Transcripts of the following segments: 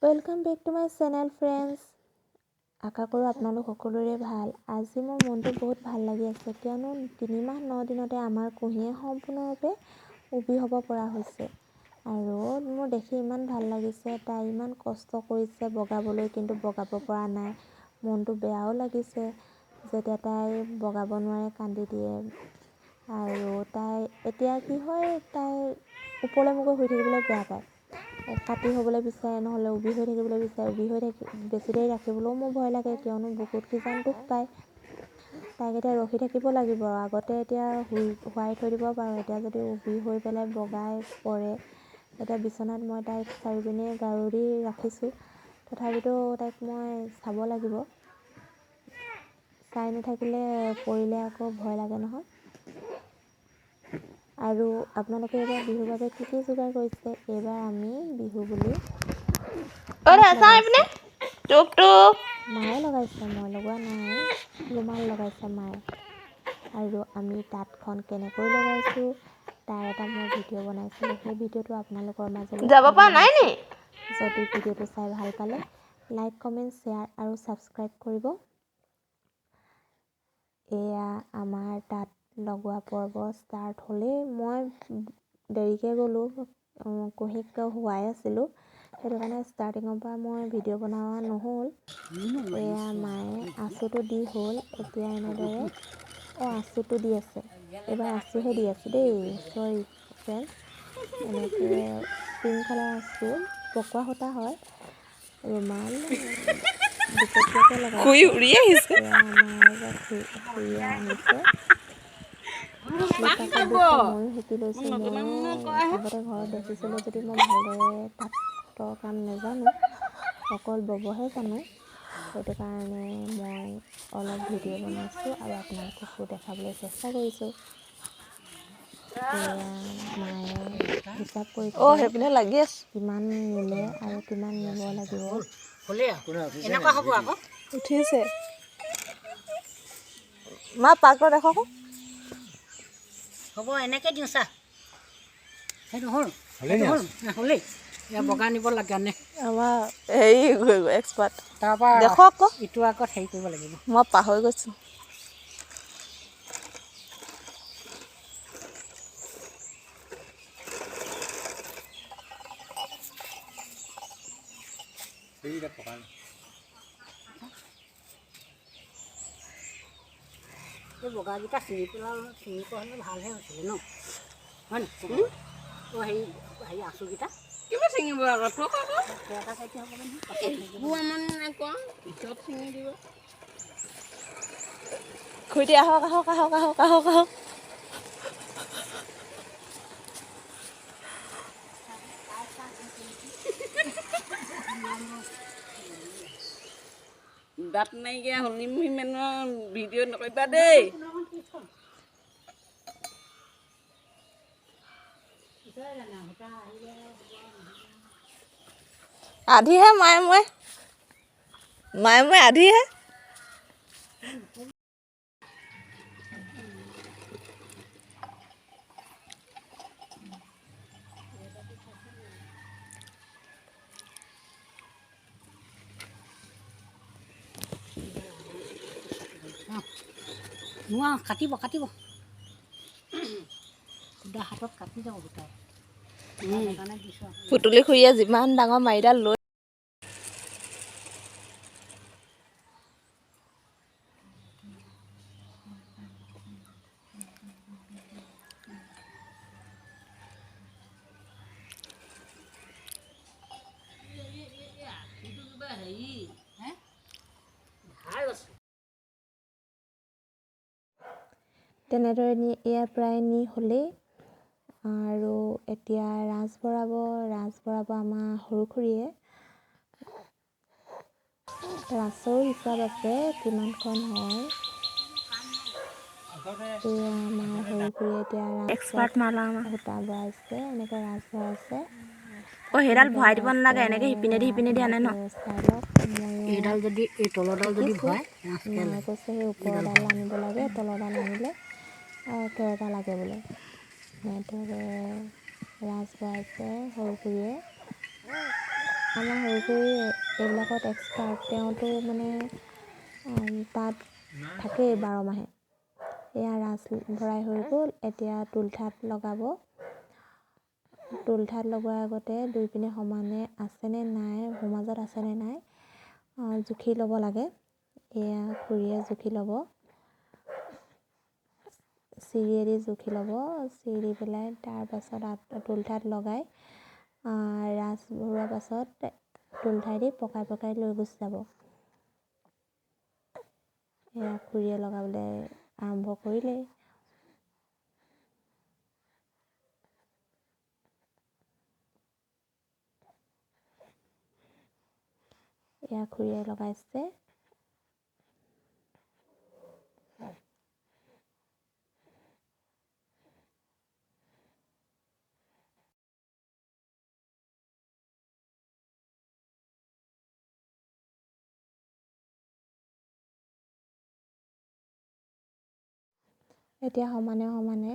Welcome back to my channel friends. আশা কৰোঁ আপোনালোক সকলোৰে ভাল। আজি মোৰ মনটো বহুত ভাল লাগি আছে কিয়নো 3 মাহ 9 দিনতে আমাৰ কুঁহিয়ে সম্পূৰ্ণৰূপে উবি হ'ব পৰা হৈছে আৰু মোৰ দেখি ইমান ভাল লাগিছে। তাই ইমান কষ্ট কৰিছে বগাবলৈ কিন্তু বগাব পৰা নাই। মনটো বেয়াও লাগিছে যেতিয়া তাই বগাব নোৱাৰে কান্দি দিয়ে আৰু তাই এতিয়া কি হয় তাই ওপৰলৈ মুখে শুই থাকিবলৈ বেয়া পায়। কাটি হ'বলৈ বিচাৰে নহ'লে উবি হৈ থাকিবলৈ বিচাৰে। উবি হৈ বেছি দেৰি ৰাখিবলৈও মোৰ ভয় লাগে কিয়নো বুকুত কিজান দুখ পায়। তাইক এতিয়া ৰখি থাকিব লাগিব। আগতে এতিয়া শুৱাই থৈ দিব পাৰোঁ। এতিয়া যদি উবি হৈ পেলাই বগাই পৰে এতিয়া বিচনাত মই তাইক চাৰিজনীয়ে গাৰু দি ৰাখিছোঁ। তথাপিতো তাইক মই চাব লাগিব। চাই নাথাকিলে পৰিলে আকৌ ভয় লাগে নহয়। আৰু আপোনালোকে এইবাৰ বিহুৰ বাবে কি কি যোগাৰ কৰিছে? এইবাৰ আমি বিহু বুলি মায়ে লগাইছে, মই লগোৱা নাই। ৰুমাল লগাইছে মায়ে আৰু আমি তাঁতখন কেনেকৈ লগাইছোঁ তাৰ এটা মই ভিডিঅ' বনাইছিলোঁ। সেই ভিডিঅ'টো আপোনালোকৰ মাজলৈ যদি ভিডিঅ'টো চাই ভাল পালে লাইক কমেণ্ট শ্বেয়াৰ আৰু ছাবস্ক্ৰাইব কৰিব। এয়া আমাৰ তাঁত লগোৱা পৰ্ব ষ্টাৰ্ট হ'লেই মই দেৰিকৈ গ'লোঁ। কুঁহিক শুৱাই আছিলোঁ সেইটো কাৰণে ষ্টাৰ্টিঙৰ পৰা মই ভিডিঅ' বনোৱা নহ'ল। এয়া মায়ে আঁচুটো দি হ'ল। এতিয়া এনেদৰে আঁচুটো দি আছে। এইবাৰ আঁচুহে দি আছে দেই, চৰি ফ্ৰেণ্ড। এনেকৈ পিংক কালাৰ আঁচু পকোৱা সূতা হয়। ৰুমাল দুপতীয়াকৈ লগাইছে। আমাৰ খুৰীয়ে আনিছে। লুকাকৈ দিছে, ময়ো শিকি লৈছোঁ। ময়ো আগতে ঘৰত দেখিছিলোঁ যদি মই ভালদৰে তাঁতৰ কাম নাজানো, অকল ববহে জানো। সেইটো কাৰণে মই অলপ ভিডিঅ' বনাইছোঁ আৰু আপোনালোককো দেখাবলৈ চেষ্টা কৰিছোঁ। এয়া মায়ে হিচাপ কৰিছে কিমান নিলে আৰু কিমান নিব লাগিব। উঠিছে মা পাকটো দেখক হ'ব এনেকৈ দিওঁ চা। সেইটো হ'ল হ'লেই বগা নিব লাগে নে আমাৰ হেৰি এক্সপাৰ্ট তাৰপৰা দেখক আকৌ ইটো আগত হেৰি কৰিব লাগিব। মই পাহৰি গৈছোঁ। এই বগাকেইটা ছিঙি পোৱা হ'লে ভালহে হৈছিলে ন, হয় নাই? হেৰি আঁচুকেইটা কিবা ছিঙিব আকৌ এটা চাইডে হ'ব নহয়। খুৰীটি আহক আহক আহক আহক আহক আহক দাঁত নাইকিয়া হলিম সিমানৰ ভিডিঅ' নকৰিবা দেই। আধিহে মায়ে মই আধিহে। নোৱা কাটিব দুটা হাতত কাটি যাব গোটাই সেইকাৰণে দিছোঁ। পুতুলি খুৰীয়ে যিমান ডাঙৰ মাৰিডাল লৈ তেনেদৰে এয়া প্ৰায় হ'লেই আৰু এতিয়া ৰাঁচ ভৰাব আমাৰ সৰু খুৰীয়ে। ৰাঁচৰো হিচাপ আছে কিমানখন হয়। এয়া আমাৰ সৰু খুৰীয়ে এতিয়া সূতা ভৰাইছে, এনেকৈ ৰাঁচ ভৰাইছে। সেইডাল ভৰাই দিব নালাগে, এনেকে সিপিনে দি আনে ন। এইডাল যদি এই তলৰডাল যদি ভৰাই মায়ে কৈছে সেই ওপৰডাল আনিব লাগে, তলৰডাল আনিলে কেৰেটা লাগে বোলে। এনেদৰে ৰাঁচ ভৰাইছে সৰু খুৰীয়ে। আমাৰ সৰুগুৰি এইবিলাকত এক্সপাৰ্ট, তেওঁতো মানে তাত থাকেই 12 মাহে। এয়া ৰাঁচ ভৰাই হৈ গ'ল, এতিয়া তুলঠাত লগাব। তুলঠাত লগোৱাৰ আগতে দুইপিনে সমানে আছেনে নাই, সোঁমাজত আছেনে নাই জুখি ল'ব লাগে। এয়া খুৰীয়ে জুখি ল'ব, চিৰিয়েদি জুখি ল'ব। চিৰি দি পেলাই তাৰপাছত তুলঠাত লগাই ৰাঁচ ভৰোৱাৰ পাছত তুলঠাইদি পকাই পকাই লৈ গুচি যাব। এয়া খুৰীয়ে লগাবলৈ আৰম্ভ কৰিলেই। এয়া খুৰীয়ে লগাইছে। এতিয়া সমানে সমানে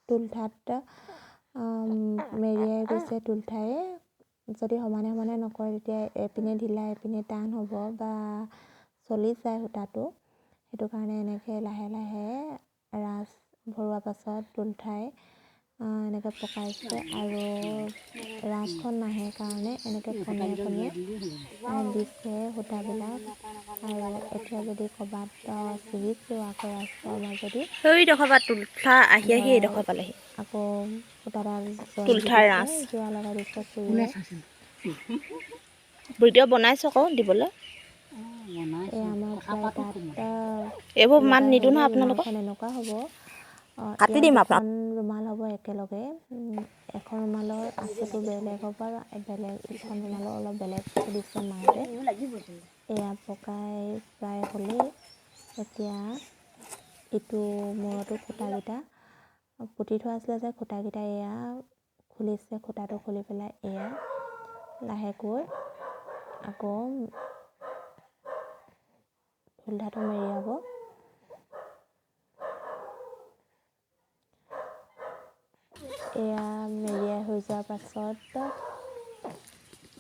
তুলঠাত মেৰিয়াই গৈছে তুলঠায়ে। যদি সমানে সমানে নকৰে তেতিয়া এপিনে ঢিলা এপিনে টান হ'ব বা চলি যায় সূতাটো। সেইটো কাৰণে এনেকৈ লাহে লাহে ৰাঁচ ভৰোৱাৰ পাছত তুলঠাই এনেকৈ পকাইছে আৰু ৰাঁচখন নাহে কাৰণে এনেকৈ ফণিয়ে ফণিয়ে দিছে সূতাবিলাক। আৰু এতিয়া যদি ক'ৰবাত ছিগিছেও আকৌ ৰাঁচৰ মাজেদি এইডোখৰ পৰা তুলঠা আহি আহি ভৰাই এইডোখৰ পালেহি। আকৌ সূতাডাল জইন দি তুলঠাৰ দিছে, ৰাঁচ যোৰা লগাই দিছে কোনে খুৰীয়ে। চাইছিল? ভিডিঅ' বনাইছোঁ আকৌ দিবলৈ। এই আমাৰ কথা প্ৰায় পাতো তাত এইবোৰ মাত লগাই নিদিওঁ হ'লেই নহয় আপোনালোকক, ৰুমালখন এনেকুৱা হ'ব। কাটি ইয়াত দিম আপোনাক। দুখন ৰুমাল হ'ব একেলগে। এখন ৰুমালৰ আঁচুটো বেলেগ হ'ব আৰু ইখন ৰুমালৰ অলপ বেলেগকৈ দিছে মাহঁতে। এয়া পকাই প্ৰায় হ'লেই। এতিয়া ইটো মূৰতো খুঁটাকেইটা পুতি থোৱা আছিলে যে খুঁটাকেইটা এয়া খুলিছে। খুঁটাটো খুলি পেলাই এয়া লাহেকৈ আকৌ তুলঠাটো মেৰিয়াব। এয়া মেৰিয়াই হৈ যোৱাৰ পাছত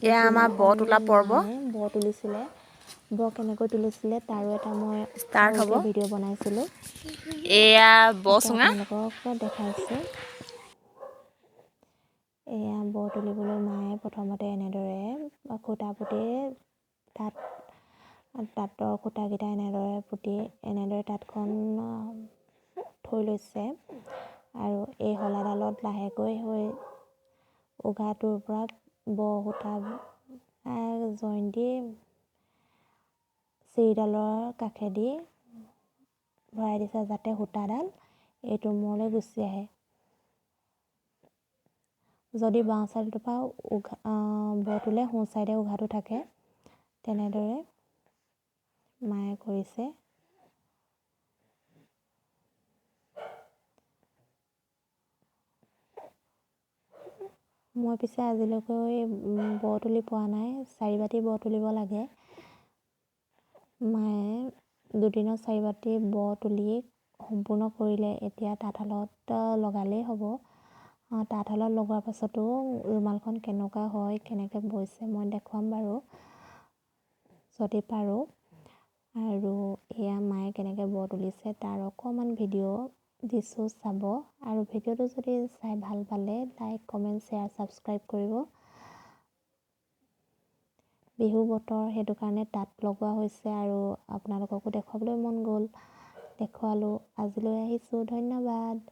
এয়া আমাৰ ব তোলা পৰ্ব মায়ে ব তুলিছিলে। ব কেনেকৈ তুলিছিলে তাৰো এটা মই ষ্টাৰ্ট হ'ব। সৰুকৈ ভিডিঅ' বনাইছিলোঁ, এয়া ব তাতে চুঙা, আপোনালোকক দেখাইছোঁ। এয়া ব তুলিবলৈ মায়ে প্ৰথমতে এনেদৰে খুঁটা পুতি তাঁতৰ খুঁটাকেইটা এনেদৰে পুতি এনেদৰে তাঁতখন থৈ লৈছে আৰু এই শলাডালত লাহেকৈ হৈ উঘাটোৰ পৰা ব সূতা জইন দি চিৰিডালৰ কাষেদি ভৰাই দিছে যাতে সূতাডাল এইটো মূৰলৈ গুচি আহে। যদি বাওঁ চাইডৰ পৰা ব তোলে সোঁ চাইডে উঘাটো থাকে। তেনেদৰে মায়ে কৰিছে। মই পিছে আজিলৈকে ব তুলি পোৱা নাই। 4 বাতি ব তুলিব লাগে। মায়ে দুদিনত 4 বাতি ব তুলি সম্পূৰ্ণ কৰিলে। এতিয়া তাঁতশালত লগালেই হ'ব। তাঁতশালত লগোৱাৰ পাছতো ৰুমালখন কেনেকুৱা হয়, কেনেকৈ বৈছে মই দেখুৱাম বাৰু যদি পাৰোঁ। আৰু এয়া মায়ে কেনেকৈ ব তুলিছে তাৰ অকণমান ভিডিঅ' দিছোঁ, চাব। আৰু ভিডিঅ'টো যদি চাই ভাল পালে লাইক, কমেণ্ট, শ্বেয়াৰ, ছাবস্ক্ৰাইব কৰিব। বিহু বতৰ সেইটো কাৰণে তাঁত লগোৱা হৈছে আৰু আপোনালোককো দেখুৱাবলৈ মন গ'ল, দেখুৱালোঁ। আজিলৈ আহিছোঁ, ধন্যবাদ।